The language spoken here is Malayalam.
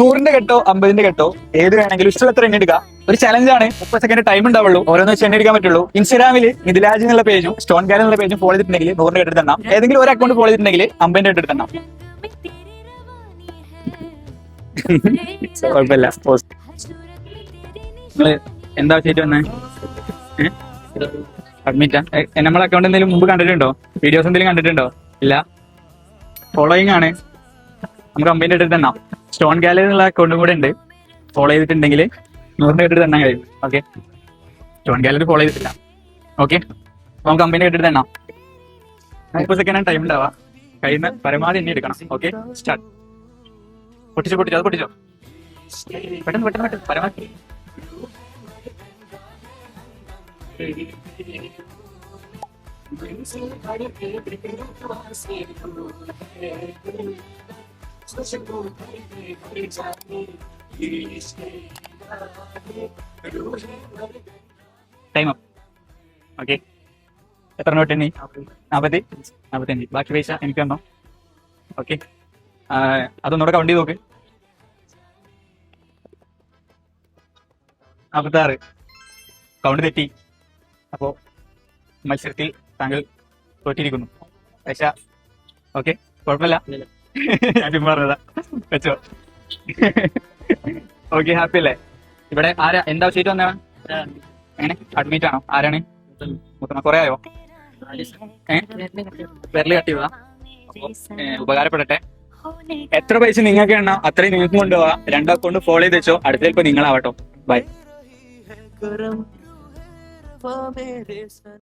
100ന്റെ കെട്ടോ 50ന്റെ കെട്ടോ ഏത് വേണമെങ്കിലും ഇഷ്ടമുള്ളത്ര എണ്ണ എടുക്കുക. ഒരു ചലഞ്ചാണ്. 30 സെക്കൻഡ് ടൈം ഉണ്ടാവുള്ളൂ. ഓരോന്ന് വെച്ച് എണ്ണ എടുക്കാൻ പറ്റുള്ളൂ. ഇൻസ്റ്റാഗ്രാമിൽ മിഥിലാജ് എന്നുള്ള പേജും സ്റ്റോൺ ഗാലറി എന്നുള്ള പേജും ഫോളോ ചെയ്തിട്ടുണ്ടെങ്കിൽ 100ന്റെ കെട്ട് തന്നാം. ഏതെങ്കിലും ഒരു അക്കൗണ്ട് ഫോളോ ചെയ്തിട്ടുണ്ടെങ്കിൽ 50ന്റെ കെട്ട് തന്നാം. കുഴപ്പമില്ല. നിങ്ങള് എന്താ ചെയ്തിട്ട് വന്നേ? അഡ്മിറ്റാ? നമ്മളെ അക്കൗണ്ട് എന്തെങ്കിലും മുമ്പ് കണ്ടിട്ടുണ്ടോ? വീഡിയോസ് എന്തെങ്കിലും കണ്ടിട്ടുണ്ടോ? ഇല്ല. ഫോളോയിങ് ആണ്. നമുക്ക് 50ന്റെ കെട്ട് തന്നാം. സ്റ്റോൺ ഗാലറി എന്നുള്ള അക്കൗണ്ടും കൂടെ ഉണ്ട്. ഫോളോ ചെയ്തിട്ടുണ്ടെങ്കിൽ 100ന്റെ കെട്ടിട്ട് തന്നാൻ കഴിയും. ഓക്കെ, സ്റ്റോൺ ഗാലറി ഫോളോ ചെയ്തിട്ടില്ല. ഓക്കെ, നമുക്ക് 50ന്റെ കെട്ടിട്ട് തന്നാം. 30 സെക്കൻഡ് ടൈം ഉണ്ടാവാ. കഴിയുന്ന പരമാവധി എണ്ണി എടുക്കണം. Okay, start. പൊട്ടിച്ചോ അത് പൊട്ടിച്ചോ. പെട്ടെന്ന് പരമാവധി. Time up. ഓക്കെ, എത്ര നോട്ട് എണ്ണി? 45. ബാക്കി പൈസ എനിക്ക് തന്നോ. ഓക്കെ, അതൊന്നുകൂടെ കൗണ്ട് ചെയ്ത് നോക്ക്. 46. കൗണ്ട് തെറ്റി. അപ്പോ മത്സരത്തിൽ താങ്കൾ തോറ്റിരിക്കുന്നു. പൈസ ഓക്കെ, കുഴപ്പമില്ല. ഞാൻ പറഞ്ഞതാ, വെച്ചോ. ഓക്കെ, ഹാപ്പി അല്ലേ? ഇവിടെ ആരാ എന്താ ചെയ്തിട്ട് വന്നതാണ്? എങ്ങനെ അഡ്മിറ്റ് ആണോ? ആരാണ്? മുത്തമ്മ. കുറെ ആയോ? വിരല് കട്ട് ചെയ്തതാ? ഉപകാരപ്പെടട്ടെ. എത്ര പൈസ നിങ്ങൾക്ക് എണ്ണ അത്രയും നിങ്ങൾക്ക് കൊണ്ടുപോവാ. 2 അക്കൗണ്ട് ഫോളോ ചെയ്ത് വെച്ചോ. അടുത്ത ചിലപ്പോ നിങ്ങളാവട്ടോ. ബൈ.